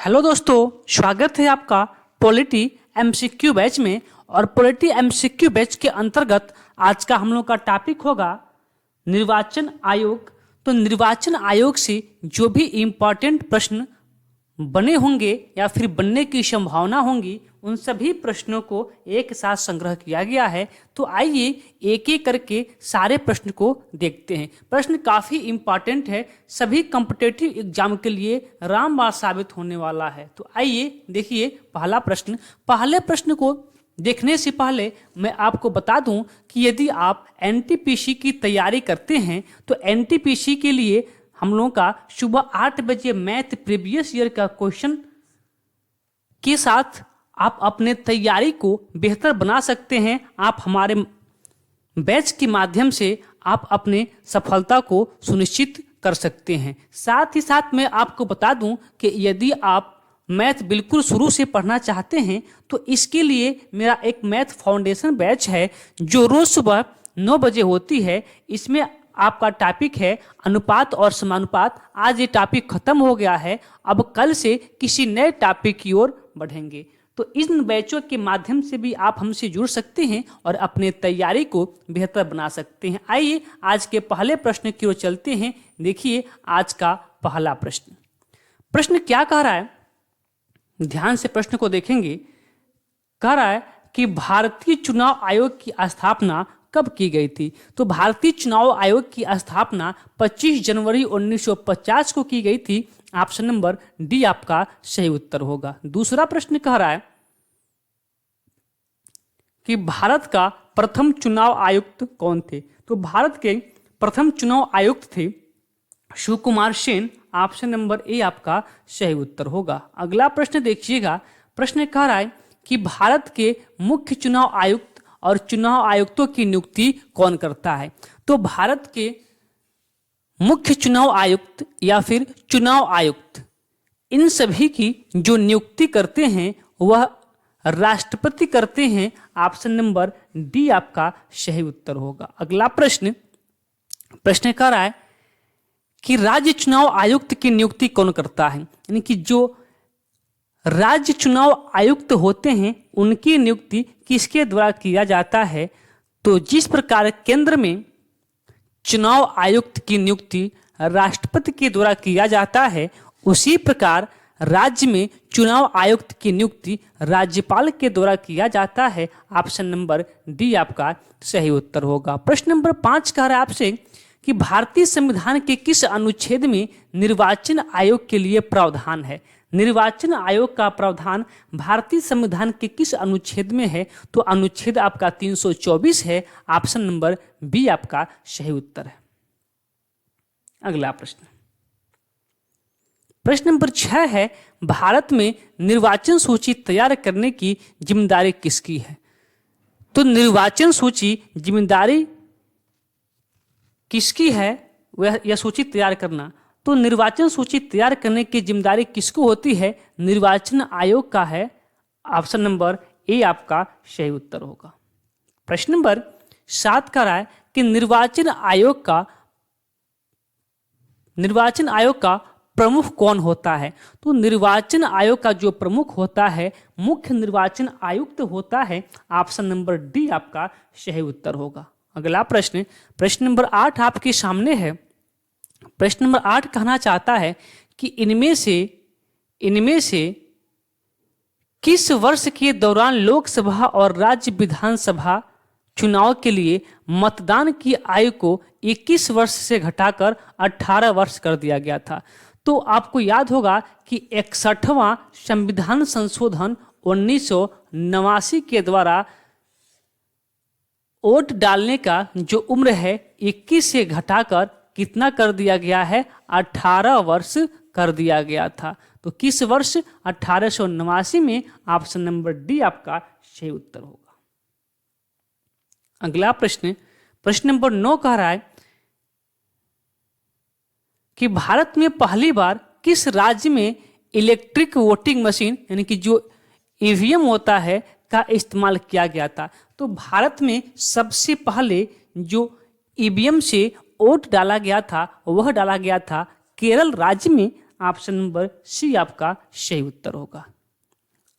Hello दोस्तों, स्वागत है आपका पॉलिटी एमसीक्यू बैच में। और पॉलिटी एमसीक्यू बैच के अंतर्गत आज का हम लोग का टॉपिक होगा निर्वाचन आयोग। तो निर्वाचन आयोग से जो भी इम्पोर्टेंट प्रश्न बने होंगे या फिर बनने की संभावना होंगी, उन सभी प्रश्नों को एक साथ संग्रह किया गया है। तो आइए एक एक करके सारे प्रश्न को देखते हैं। प्रश्न काफ़ी इम्पॉर्टेंट है, सभी कॉम्पिटिटिव एग्जाम के लिए रामबाण साबित होने वाला है। तो आइए देखिए पहला प्रश्न। पहले प्रश्न को देखने से पहले मैं आपको बता दूं कि यदि आप एनटीपीसी की तैयारी करते हैं तो एनटीपीसी के लिए हम लोगों का सुबह 8 बजे मैथ प्रीवियस ईयर का क्वेश्चन के साथ आप अपने तैयारी को बेहतर बना सकते हैं। आप हमारे बैच के माध्यम से आप अपने सफलता को सुनिश्चित कर सकते हैं। साथ ही साथ मैं आपको बता दूं कि यदि आप मैथ बिल्कुल शुरू से पढ़ना चाहते हैं तो इसके लिए मेरा एक मैथ फाउंडेशन बैच है जो रोज सुबह 9 बजे होती है। इसमें आपका टॉपिक है अनुपात और समानुपात। आज ये टॉपिक खत्म हो गया है, अब कल से किसी नए टॉपिक की ओर बढ़ेंगे। तो इन बैचों के माध्यम से भी आप हमसे जुड़ सकते हैं और अपने तैयारी को बेहतर बना सकते हैं। आइए आज के पहले प्रश्न की ओर चलते हैं। देखिए आज का पहला प्रश्न। प्रश्न क्या कह रहा है, ध्यान से प्रश्न को देखेंगे। कह रहा है कि भारतीय चुनाव आयोग की स्थापना कब की गई थी। तो भारतीय चुनाव आयोग की स्थापना 25 जनवरी 1950 को की गई थी। ऑप्शन नंबर डी आपका सही उत्तर होगा। दूसरा प्रश्न कह रहा है कि भारत का प्रथम चुनाव आयुक्त कौन थे। तो भारत के प्रथम चुनाव आयुक्त थे Sukumar Sen. Option number A आपका सही उत्तर होगा। अगला प्रश्न देखिएगा। प्रश्न कह रहा है कि भारत के मुख्य चुनाव आयुक्त और चुनाव आयुक्तों की नियुक्ति कौन करता है। तो भारत के मुख्य चुनाव आयुक्त या फिर चुनाव आयुक्त, इन सभी की जो नियुक्ति करते हैं वह राष्ट्रपति करते हैं। ऑप्शन नंबर डी आपका सही उत्तर होगा। अगला प्रश्न कह रहा है कि राज्य चुनाव आयुक्त की नियुक्ति कौन करता है। यानी कि जो राज्य चुनाव आयुक्त होते हैं उनकी नियुक्ति किसके द्वारा किया जाता है। तो जिस प्रकार केंद्र में चुनाव आयुक्त की नियुक्ति राष्ट्रपति के द्वारा किया जाता है, उसी प्रकार राज्य में चुनाव आयुक्त की नियुक्ति राज्यपाल के द्वारा किया जाता है। ऑप्शन नंबर डी आपका सही उत्तर होगा। प्रश्न नंबर 5 कह रहा है आपसे कि भारतीय संविधान के किस अनुच्छेद में निर्वाचन आयोग के लिए प्रावधान है। निर्वाचन आयोग का प्रावधान भारतीय संविधान के किस अनुच्छेद में है। तो अनुच्छेद आपका 324 है। ऑप्शन नंबर बी आपका सही उत्तर है। अगला प्रश्न नंबर 6 है, भारत में निर्वाचन सूची तैयार करने की जिम्मेदारी किसकी है। तो निर्वाचन सूची जिम्मेदारी किसकी है, वह यह सूची तैयार करना। तो निर्वाचन सूची तैयार करने की जिम्मेदारी किसको होती है। निर्वाचन आयोग का है। ऑप्शन नंबर ए आपका सही उत्तर होगा। प्रश्न नंबर 7 का रहा है कि निर्वाचन आयोग का प्रमुख कौन होता है। तो निर्वाचन आयोग का जो प्रमुख होता है मुख्य निर्वाचन आयुक्त होता है। ऑप्शन नंबर डी आपका सही उत्तर होगा। अगला प्रश्न नंबर 8 आपके सामने है। प्रश्न नंबर 8 कहना चाहता है कि इनमें से किस वर्ष के दौरान लोकसभा और राज्य विधानसभा चुनाव के लिए मतदान की आयु को 21 वर्ष से घटाकर 18 वर्ष कर दिया गया था। तो आपको याद होगा कि 61वां संविधान संशोधन 1989 के द्वारा वोट डालने का जो उम्र है 21 से घटाकर कितना कर दिया गया है, 18 वर्ष कर दिया गया था। तो किस वर्ष, 1889 में। ऑप्शन नंबर डी आपका सही उत्तर होगा। अगला प्रश्न नंबर 9 कह रहा है कि भारत में पहली बार किस राज्य में इलेक्ट्रिक वोटिंग मशीन यानी कि जो ईवीएम होता है का इस्तेमाल किया गया था। तो भारत में सबसे पहले जो ईवीएम से वोट डाला गया था वह डाला गया था केरल राज्य में। ऑप्शन नंबर सी आपका सही उत्तर होगा।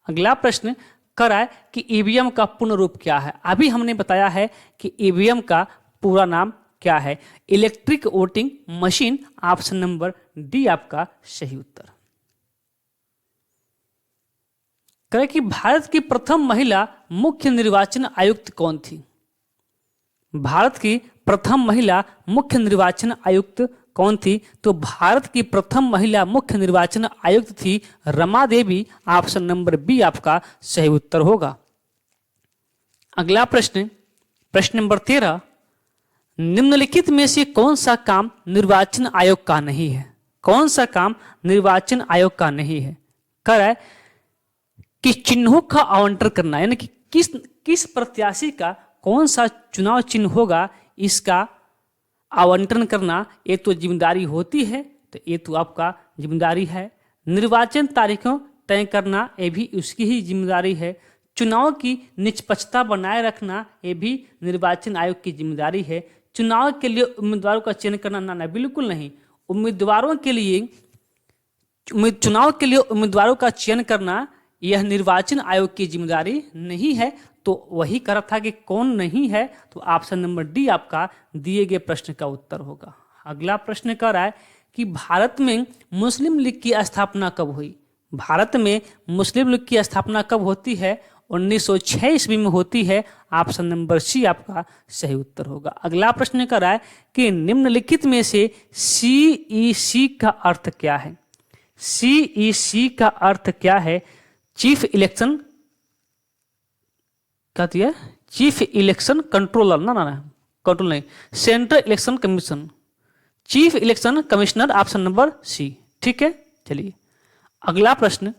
अगला प्रश्न कर रहा है कि ईवीएम का पूर्ण रूप क्या है। अभी हमने बताया है कि ईवीएम का पूरा नाम क्या है, electric voting machine, option number D आपका सही उत्तर। करें कि भारत की प्रथम महिला मुख्य निर्वाचन आयुक्त कौन थी। भारत की प्रथम महिला मुख्य निर्वाचन आयुक्त कौन थी, तो भारत की प्रथम महिला मुख्य निर्वाचन आयुक्त थी Rama Devi, option number B आपका सही उत्तर होगा। अगला प्रश्न, प्रश्न नंबर 13, निम्नलिखित में से कौन सा काम निर्वाचन आयोग का नहीं है। कौन सा काम निर्वाचन आयोग का नहीं है। कह रहा है कि चिन्हों का आवंटन करना, यानी कि किस प्रत्याशी का कौन सा चुनाव चिन्ह होगा, इसका आवंटन करना ये तो जिम्मेदारी होती है, तो ये तो आपका जिम्मेदारी है। निर्वाचन तारीखों तय करना ये भी उसकी ही जिम्मेदारी है। चुनाव की निष्पक्षता बनाए रखना ये भी निर्वाचन आयोग की जिम्मेदारी है। चुनाव के लिए उम्मीदवारों का चयन करना ना बिल्कुल नहीं। उम्मीदवारों के लिए चुनाव के लिए उम्मीदवारों का चयन करना यह निर्वाचन आयोग की जिम्मेदारी नहीं है। तो वही कर था कि कौन नहीं है, तो ऑप्शन नंबर डी आपका दिए गए प्रश्न का उत्तर होगा। अगला प्रश्न कर रहा है कि भारत में मुस्लिम लीग की स्थापना कब हुई। भारत में मुस्लिम लीग की स्थापना कब होती है, 1906 ईस्वी में होती है, ऑप्शन नंबर सी आपका सही उत्तर होगा। अगला प्रश्न कर रहा है कि निम्नलिखित में से CEC का अर्थ क्या है। CEC का अर्थ क्या है। चीफ इलेक्शन क्या दिया, चीफ इलेक्शन कंट्रोलर, ना कंट्रोल नहीं, central election commission, chief election commissioner, option number C. ठीक है, चलिए अगला प्रश्न,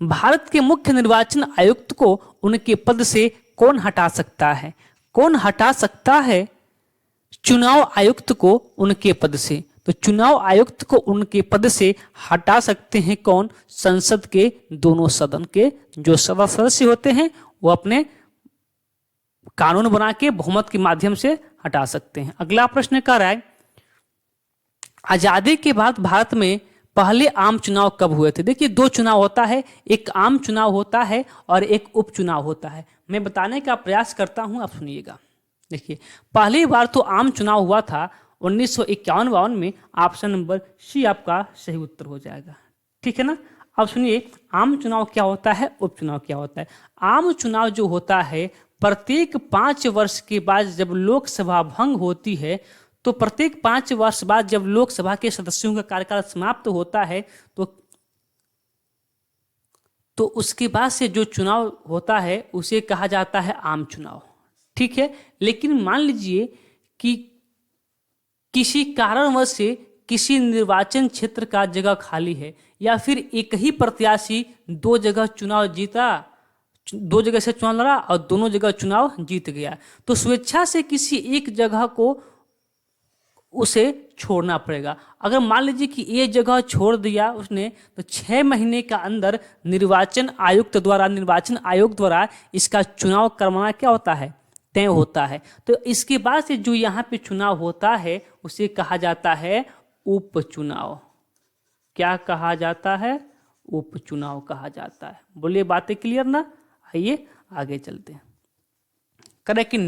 भारत के मुख्य निर्वाचन आयुक्त को उनके पद से कौन हटा सकता है। कौन हटा सकता है चुनाव आयुक्त को उनके पद से, तो चुनाव आयुक्त को उनके पद से हटा सकते हैं कौन, संसद के दोनों सदन के जो सदस्य होते हैं वो अपने कानून बना के बहुमत के माध्यम से हटा सकते हैं। अगला प्रश्न कह रहा है आजादी के बाद भारत में पहले आम चुनाव कब हुए थे। देखिए दो चुनाव होता है, एक आम चुनाव होता है और एक उपचुनाव होता है। मैं बताने का प्रयास करता हूं, आप सुनिएगा। देखिए पहली बार तो आम चुनाव हुआ था 1951-52 में, ऑप्शन नंबर सी आपका सही उत्तर हो जाएगा। ठीक है ना। अब सुनिए आम चुनाव क्या होता है, उपचुनाव क्या होता है। आम चुनाव जो होता है प्रत्येक 5 वर्ष के बाद जब लोकसभा भंग होती है, तो प्रत्येक 5 वर्ष बाद जब लोकसभा के सदस्यों का कार्यकाल समाप्त होता है तो उसके बाद से जो चुनाव होता है उसे कहा जाता है आम चुनाव। ठीक है, लेकिन मान लीजिए कि किसी कारणवश से किसी निर्वाचन क्षेत्र का जगह खाली है या फिर एक ही प्रत्याशी 2 जगह चुनाव जीता, 2 जगह से चुनाव लड़ा और दोनों जगह चुनाव जीत गया, तो स्वेच्छा से किसी एक जगह को उसे छोड़ना पड़ेगा। अगर मान लीजिए कि ये जगह छोड़ दिया उसने, तो 6 महीने का अंदर निर्वाचन आयोग द्वारा इसका चुनाव करवाना क्या होता है, तय होता है। तो इसके बाद से जो यहाँ पे चुनाव होता है उसे कहा जाता है उपचुनाव। क्या कहा जाता है, उपचुनाव कहा जाता है। बोलिए बातें क्लियर ना। आइए आगे चलते हैं। करें कि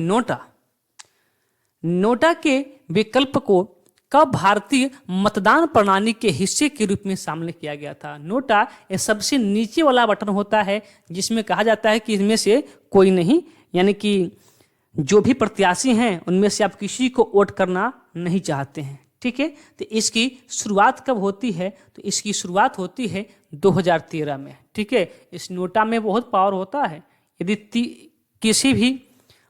नोटा के विकल्प को कब भारतीय मतदान प्रणाली के हिस्से के रूप में शामिल किया गया था। नोटा ये सबसे नीचे वाला बटन होता है जिसमें कहा जाता है कि इसमें से कोई नहीं, यानी कि जो भी प्रत्याशी हैं उनमें से आप किसी को वोट करना नहीं चाहते हैं। ठीक है, तो इसकी शुरुआत कब होती है, तो इसकी शुरुआत होती है 2013 में। ठीक है, इस नोटा में बहुत पावर होता है। यदि किसी भी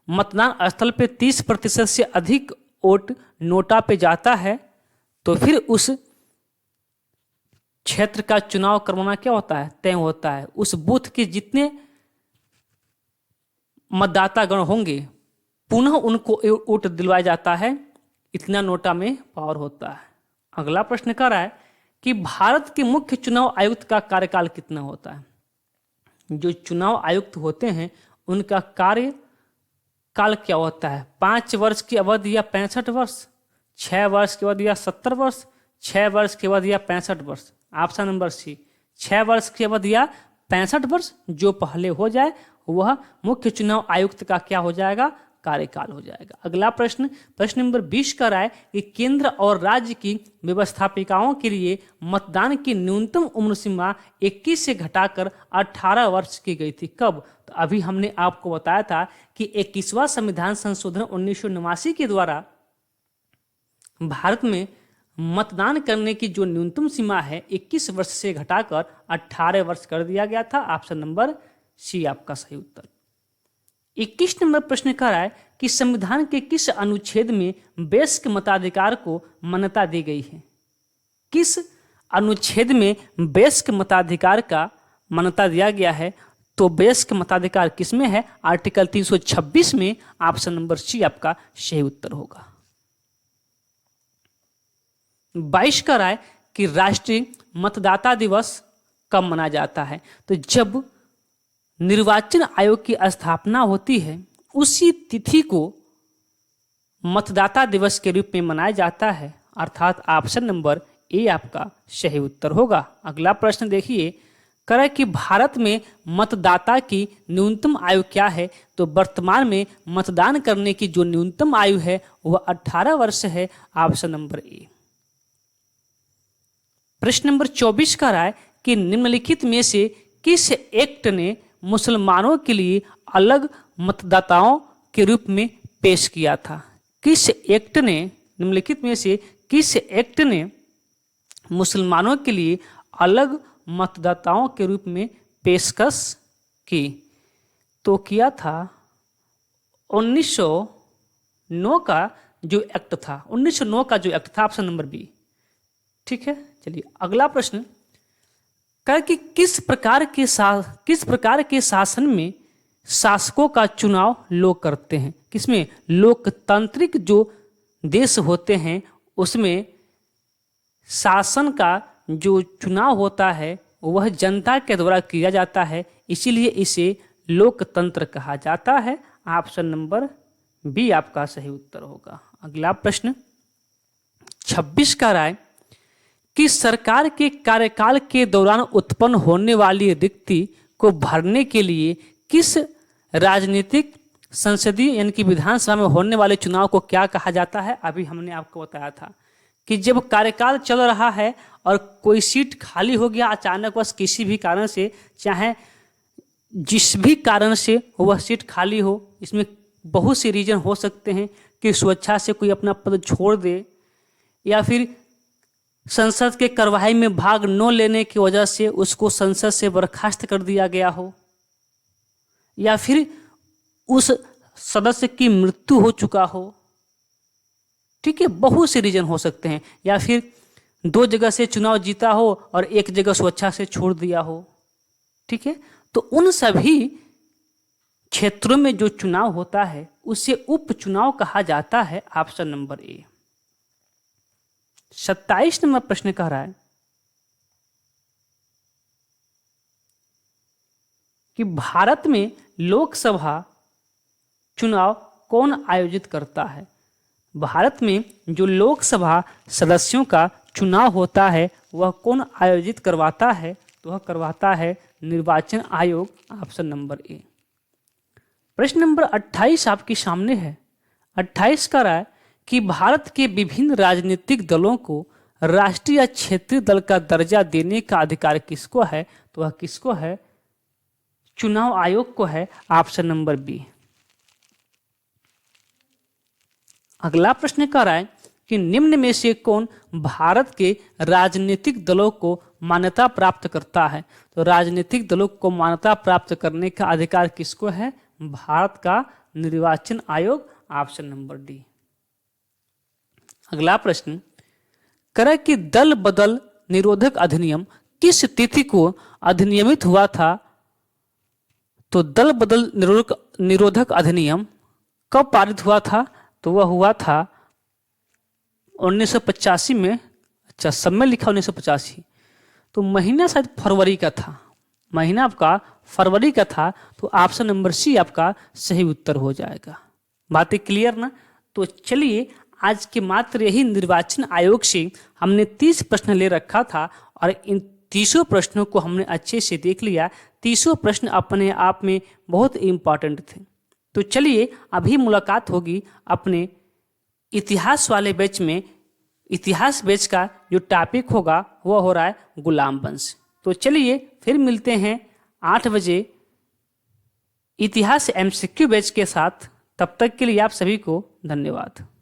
मतदान स्थल पे 30% से अधिक वोट नोटा पे जाता है तो फिर उस क्षेत्र का चुनाव करवाना क्या होता है, तय होता है। उस बूथ के जितने मतदातागण होंगे पुनः उनको वोट दिलवाया जाता है, इतना नोटा में पावर होता है। अगला प्रश्न कह रहा है कि भारत के मुख्य चुनाव आयुक्त का कार्यकाल कितना होता है। जो चुनाव आयुक्त होते हैं उनका कार्यकाल क्या होता है, 5 वर्ष की अवधि या 65 वर्ष, 6 वर्ष की अवधि या 70 वर्ष, 6 वर्ष के बाद या 65 वर्ष। ऑप्शन नंबर सी 6 वर्ष के बाद या 65 वर्ष, जो पहले हो जाए वह मुख्य चुनाव आयुक्त का क्या हो जाएगा, कार्यकाल हो जाएगा। अगला प्रश्न, प्रश्न नंबर 20 का राय कि केंद्र और राज्य की व्यवस्थापिकाओं के लिए मतदान की न्यूनतम उम्र सीमा 21 से घटाकर 18 वर्ष की गई थी। कब? तो अभी हमने आपको बताया था कि 21वां संविधान संशोधन 1989 के द्वारा भारत में मतदान करने की जो न्यूनतम सीमा है 21 वर्ष से घटाकर 18 वर्ष कर दिया गया था। ऑप्शन नंबर सी आपका सही उत्तर। 21 नंबर प्रश्न का है कि संविधान के किस अनुच्छेद में वयस्क मताधिकार को मान्यता दी गई है? किस अनुच्छेद में वयस्क मताधिकार का मान्यता दिया गया है? तो वयस्क मताधिकार किसमें है? आर्टिकल 326 में। ऑप्शन नंबर सी आपका सही उत्तर होगा। 22 का राय कि राष्ट्रीय मतदाता दिवस कब मनाया जाता है? तो जब निर्वाचन आयोग की स्थापना होती है उसी तिथि को मतदाता दिवस के रूप में मनाया जाता है, अर्थात ऑप्शन नंबर ए आपका सही उत्तर होगा। अगला प्रश्न देखिए, करें कि भारत में मतदाता की न्यूनतम आयु क्या है? तो वर्तमान में मतदान करने की जो न्यूनतम आयु है वह 18 वर्ष है। Option number A. प्रश्न नंबर 24 का राय कि निम्नलिखित में से किस एक्ट ने मुसलमानों के लिए अलग मतदाताओं के रूप में पेश किया था? किस एक्ट ने, निम्नलिखित में से किस एक्ट ने मुसलमानों के लिए अलग मतदाताओं के रूप में पेशकश की? तो किया था 1909 का जो एक्ट था, 1909 का जो एक्ट था, ऑप्शन नंबर बी। ठीक है, चलिए अगला प्रश्न, कि किस प्रकार के शासन में शासकों का चुनाव लोग करते हैं? किसमें? लोकतांत्रिक जो देश होते हैं उसमें शासन का जो चुनाव होता है वह जनता के द्वारा किया जाता है, इसीलिए इसे लोकतंत्र कहा जाता है। ऑप्शन नंबर बी आपका सही उत्तर होगा। अगला प्रश्न 26 का राय कि सरकार के कार्यकाल के दौरान उत्पन्न होने वाली रिक्ति को भरने के लिए किस राजनीतिक संसदीय यानी कि विधानसभा में होने वाले चुनाव को क्या कहा जाता है? अभी हमने आपको बताया था कि जब कार्यकाल चल रहा है और कोई सीट खाली हो गया अचानक, बस किसी भी कारण से, चाहे जिस भी कारण से वह सीट खाली हो, इसमें बहुत से रीजन हो सकते हैं कि स्वेच्छा से कोई अपना पद छोड़ दे, या फिर संसद के कार्यवाही में भाग न लेने की वजह से उसको संसद से बर्खास्त कर दिया गया हो, या फिर उस सदस्य की मृत्यु हो चुका हो। ठीक है, बहुत से रीजन हो सकते हैं, या फिर 2 जगह से चुनाव जीता हो और 1 जगह स्वेच्छा से छोड़ दिया हो। ठीक है, तो उन सभी क्षेत्रों में जो चुनाव होता है उसे उपचुनाव कहा जाता है। Option number A. 27 नंबर प्रश्न कह रहा है कि भारत में लोकसभा चुनाव कौन आयोजित करता है? भारत में जो लोकसभा सदस्यों का चुनाव होता है वह कौन आयोजित करवाता है? तो वह करवाता है निर्वाचन आयोग। Option number A. प्रश्न नंबर 28 आपके सामने है। 28 का राय कि भारत के विभिन्न राजनीतिक दलों को राष्ट्रीय या क्षेत्रीय दल का दर्जा देने का अधिकार किसको है? तो वह किसको है? चुनाव आयोग को है। Option number B. अगला प्रश्न कह रहा है कि निम्न में से कौन भारत के राजनीतिक दलों को मान्यता प्राप्त करता है? तो राजनीतिक दलों को मान्यता प्राप्त करने का अधिकार किसको है? भारत का निर्वाचन आयोग। Option number D. अगला प्रश्न करें कि दल बदल निरोधक अधिनियम किस तिथि को अधिनियमित हुआ था? तो दल बदल निरोधक अधिनियम कब पारित हुआ था? तो वह हुआ था 1985 में। अच्छा, सब में लिखा 1985, तो महीना शायद फरवरी का था, महीना आपका फरवरी का था। तो ऑप्शन नंबर सी आपका सही उत्तर हो जाएगा। बातें क्लियर ना? तो चलिए आज के मात्र यही निर्वाचन आयोग से हमने 30 प्रश्न ले रखा था और इन 30 प्रश्नों को हमने अच्छे से देख लिया। 30 प्रश्न अपने आप में बहुत इम्पॉर्टेंट थे। तो चलिए अभी मुलाकात होगी अपने इतिहास वाले बैच में। इतिहास बैच का जो टॉपिक होगा वो हो रहा है गुलाम वंश। तो चलिए फिर मिलते हैं 8 बजे इतिहास MCQ बैच के साथ। तब तक के लिए आप सभी को धन्यवाद।